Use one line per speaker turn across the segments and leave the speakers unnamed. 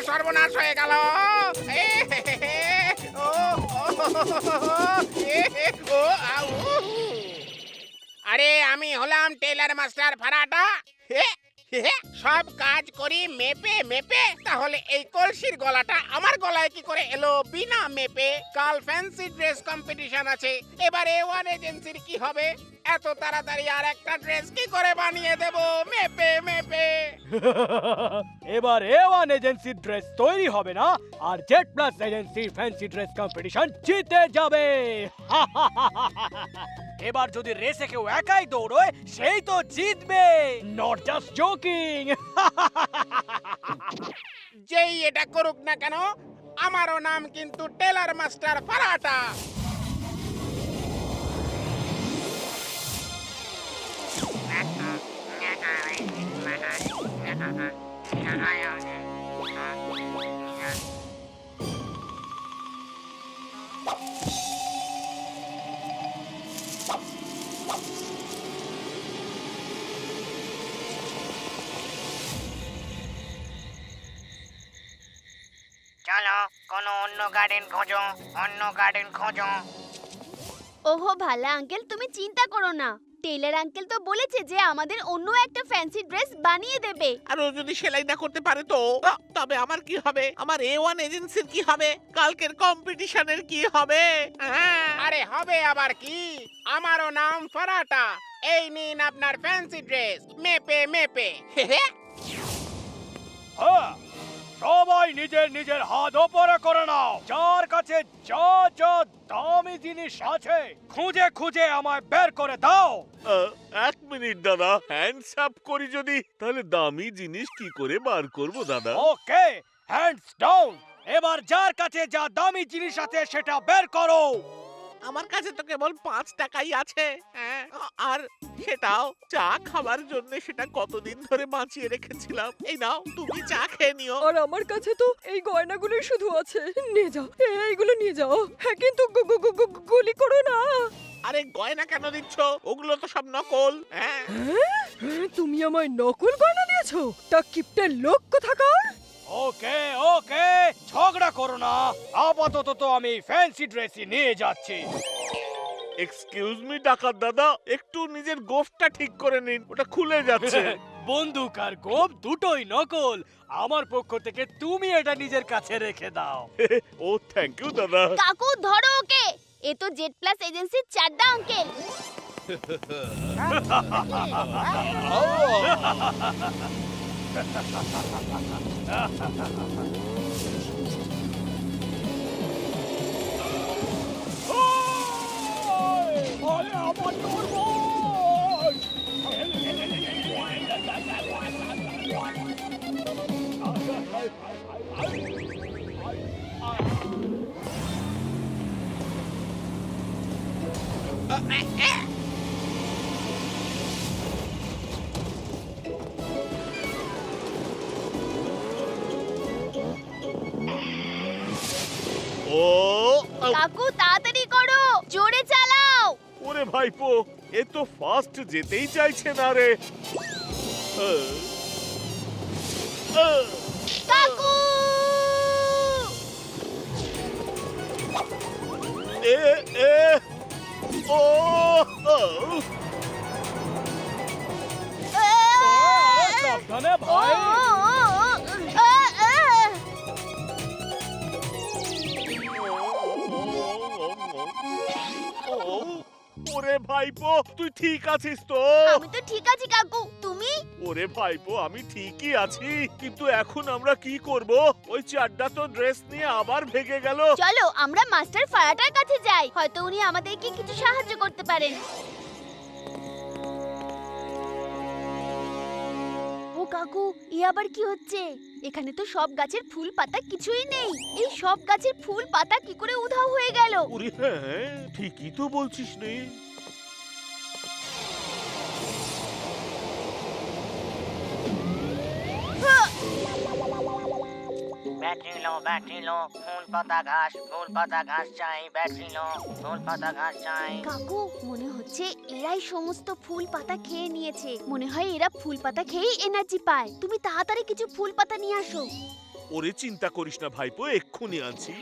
সর্বনাশ হয়ে গেল। আরে আমি হলাম টেইলার মাস্টার ফারাটা। সব কাজ করি মেপে মেপে, তাহলে এই কলসির গলাটা আমার গলায় কি করে এলো বিনা মেপে? কাল ফ্যান্সি ড্রেস কম্পিটিশন আছে, এবারে ওয়ান এজেন্সির কি হবে? এত তাড়াতাড়ি আর একটা ড্রেস কি করে বানিয়ে দেব মেপে মেপে?
এবার এওয়ান এজেন্সির ড্রেস তৈরি হবে না, আর জেড প্লাস এজেন্সির ফ্যান্সি ড্রেস কম্পিটিশন জিতে যাবে। এবার যদি রেসে কেউ একাই দৌড়য় সেই তো জিতবে। Not just joking.
যেই এটা করুক না কেন, আমারও নাম কিন্তু টেলার মাস্টার ফারাটা।
চলো কোনো অন্য গার্ডেন খোঁজো, অন্য গার্ডেন খোঁজো।
ওহো ভালা আঙ্কেল, তুমি চিন্তা করো না। টেইলার আঙ্কেল তো বলেছে যে আমাদের অন্য একটা ফ্যান্সি ড্রেস বানিয়ে দেবে।
আর ও যদি সেলাই না করতে পারে তো তবে আমার কি হবে? আমার A1 এজেন্সির কি হবে? কালকের কম্পিটিশনের কি হবে?
আরে হবে আবার কি, আমারও নাম ফারাটা। এই নিন আপনার ফ্যান্সি ড্রেস মেপে মেপে।
হ্যাঁ, সবাই নিজের নিজের হাত ওপরে করে নাও। যার কাছে যা যা দামি জিনিস আছে খুঁজে খুঁজে আমায় বের করে দাও।
এক মিনিট দাদা, হ্যান্ডস আপ করি যদি, তাহলে দামি জিনিস কি করে বার করব দাদা?
ওকে, হ্যান্ডস ডাউন। এবার যার কাছে যা দামি জিনিস আছে সেটা বের করো।
আমার কাছে তো কেবল 5 টাকাই আছে। আর সেটাও চা খাবার জন্য, সেটা কতদিন ধরে বাঁচিয়ে রেখেছিলাম। এই নাও, তুমি চা খেয়ে নিও।
আর আমার কাছে তো এই গয়নাগুলো শুধু আছে। নিয়ে যাও, এইগুলো নিয়ে যাও। হ্যাঁ, কিন্তু গুলি করো না।
আরে গয়না কেন দিচ্ছ? ওগুলো তো সব নকল।
হ্যাঁ, তুমি আমায় নকল গয়না দিয়েছো? তা কিপটের লোক কোথাকার।
ওকে ওকে, ঝগড়া করো না। আপাতত তো আমি ফ্যান্সি ড্রেসই নিয়ে যাচ্ছি।
এক্সকিউজ মি ডাকাত দাদা, একটু নিজের গোফটা ঠিক করে নিন, ওটা খুলে যাচ্ছে।
বন্দুক আর গোপ দুটোই নকল। আমার পক্ষ থেকে তুমি এটা নিজের কাছে রেখে দাও।
ও থ্যাংক ইউ দাদা।
কাকু ধরো ওকে, এ তো জেড প্লাস এজেন্সির চাড্ডা আঙ্কেল। কাকু তাড়াতাড়ি করো, জোরে চালাও।
ওরে ভাইপো, এ তো ফাস্ট যেতেই চাইছে না রে।
কাকু
এ এ ও
সাবধানে ভাই।
ওরে ভাইপো, তুই ঠিক আছিস তো?
আমি তো ঠিক আছি কাকু, তুমি?
ওরে ভাইপো, আমি ঠিকই আছি, কিন্তু এখন আমরা কি করব? ওই চাড্ডা তো ড্রেস নিয়ে আবার ভেগে গেল।
চলো আমরা মাস্টার ফারাটার কাছে যাই, হয়তো উনি আমাদেরকে কিছু সাহায্য করতে পারেন। ও কাকু, ই আবার কি হচ্ছে? এখানে তো সব গাছের ফুল পাতা কিছুই নেই। এই সব গাছের ফুল পাতা কি করে উধাও হয়ে গেল?
ওরে হ্যাঁ, ঠিকই তো বলছিস রে।
ব্যাটারি লো ফুল পাতা ঘাস চাই, ব্যাটারি লো ফুল পাতা ঘাস চাই।
কাকু মনে হচ্ছে এরাই সমস্ত ফুল পাতা খেয়ে নিয়েছে। মনে হয় এরা ফুল পাতা খেয়েই এনার্জি পায়। তুমি তাড়াতাড়ি কিছু ফুল পাতা নিয়ে আসো।
ওরে চিন্তা করিস না ভাইপো, এক্ষুনি আনছি।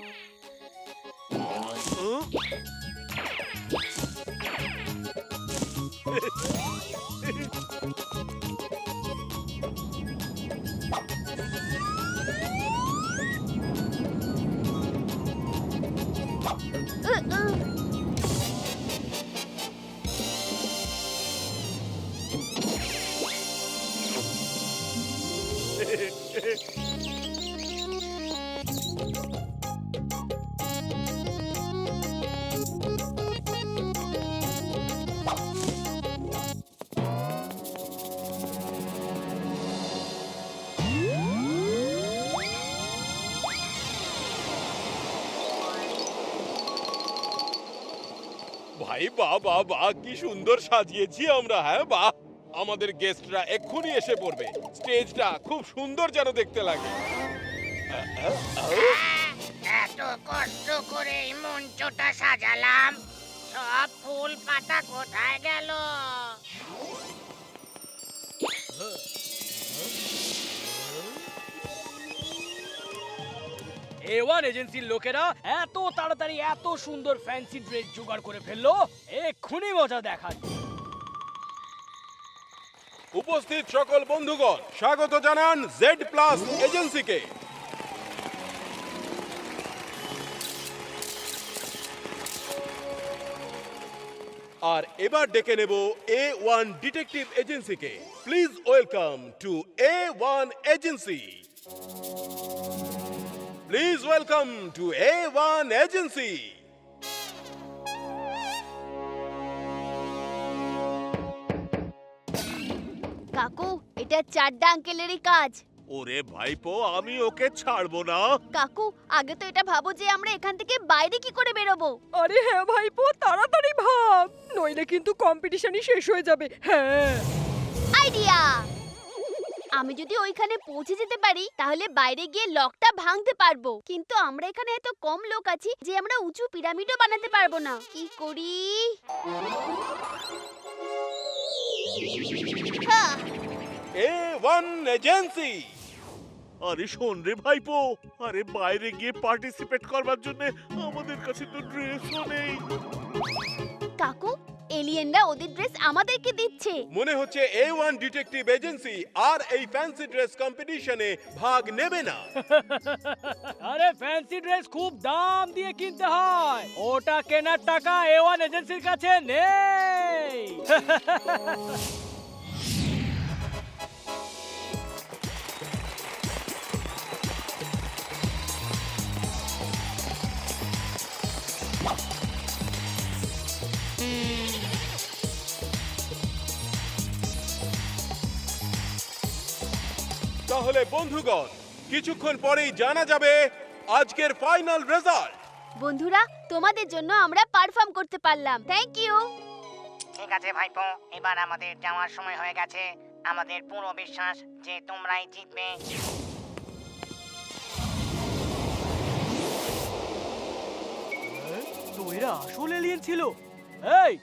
ভাই বাহ বাহ বাহ, কি সুন্দর সাজিয়েছি আমরা। হ্যাঁ বাহ, আমাদের গেস্টরা এক্ষুনি এসে পড়বে। স্টেজটা খুব সুন্দর যেন দেখতে লাগে।
এত কষ্ট করে এই মঞ্চটা সাজালাম, সব ফুল পাতা কোথায় গেল?
A1 এজেন্সির লোকেরা এত তাড়াতাড়ি এত সুন্দর ফ্যান্সি ড্রেস জোগাড় করে ফেললো, এক্ষুনি মজা দেখাচ্ছে।
উপস্থিত সকল বন্ধুগণ, স্বাগত জানান জেড প্লাস এজেন্সিকে। আর এবার ডেকে নেব A1 ডিটেকটিভ এজেন্সিকে। Please welcome to A1 agency. Please welcome to A1 agency.
কাকু এটা চাড্ডা আঙ্কেলেরই কাজ।
ওরে ভাইপো, আমি ওকে ছাড়বো না।
কাকু আগে তো এটা ভাবো যে আমরা এখান থেকে বাইরে কি করে বেরোবো।
আরে হ্যাঁ ভাইপো, তাড়াতাড়ি ভাব, নইলে কিন্তু কম্পিটিশনই শেষ হয়ে যাবে। হ্যাঁ,
আইডিয়া! আমি যদি ওইখানে পৌঁছে যেতে পারি তাহলে বাইরে গিয়ে লকটা ভাঙতে পারবো। কিন্তু আমরা এখানে এত কম লোক আছি যে আমরা উঁচু পিরামিডও বানাতে পারবো না। কি করি? হ্যাঁ,
A1 এজেন্সি।
আরে শোন রে ভাইপো, আরে বাইরে গিয়ে পার্টিসিপেট করবার জন্য আমাদের কাছে তো ড্রেসও নেই।
কাকু এলিয়েনরা ওদের ড্রেস আমাদেরকে দিচ্ছে।
মনে হচ্ছে A1 ডিটেকটিভ এজেন্সি আর এই ফ্যান্সি ড্রেস কম্পিটিশনে ভাগ নেবে না।
আরে ফ্যান্সি ড্রেস খুব দাম দিয়ে কিনতে হয়, ওটা কেনার টাকা A1 এজেন্সির কাছে নেই।
তাহলে বন্ধুগণ, কিছুক্ষণ পরেই জানা যাবে আজকের ফাইনাল রেজাল্ট।
বন্ধুরা তোমাদের জন্য আমরা পারফর্ম করতে পারলাম। Thank you.
ঠিক আছে ভাইপো, এবার আমাদের যাওয়ার সময় হয়ে গেছে। আমাদের পুরো বিশ্বাস যে তোমরাই জিতবে।
তো এরা আসল এলিয়েন ছিল? এই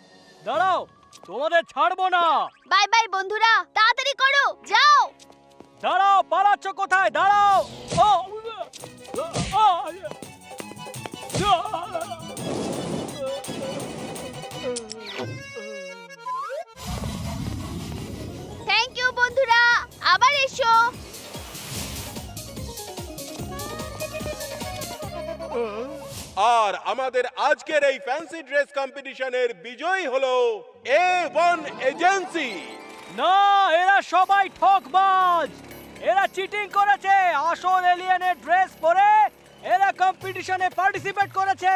দাঁড়াও, তোমাদের ছাড়বো না।
বাই বাই বন্ধুরা, তাড়াতাড়ি করো, যাও।
দাঁড়াও, পালাচ্ছ কোথায়? দাঁড়াও। ও
থ্যাংক ইউ বন্ধুরা, আবার এসো।
আর আমাদের আজকের এই ফ্যান্সি ড্রেস কম্পিটিশনের বিজয়ী হলো A1 এজেন্সি।
না, এরা সবাই ঠকবাজ, এরা চিটিং করেছে। আসল এলিয়েনের ড্রেস পরে এরা কম্পিটিশনে পার্টিসিপেট করেছে।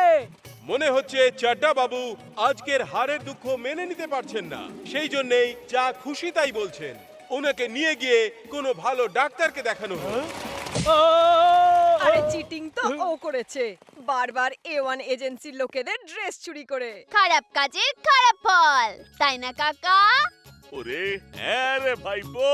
মনে হচ্ছে চাড্ডা বাবু আজকের হারের দুঃখ মেনে নিতে পারছেন না, সেই জন্যই যা খুশি তাই বলছেন। ওনাকে নিয়ে গিয়ে কোনো ভালো ডাক্তারকে দেখানো হোক।
আরে চিটিং তো ও করেছে, বারবার A1 এজেন্সির লোকেদের ড্রেস চুরি করে।
খারাপ কাজের খারাপ ফল, তাই না কাকা?
ওরে হ্যাঁ রে ভাইপো।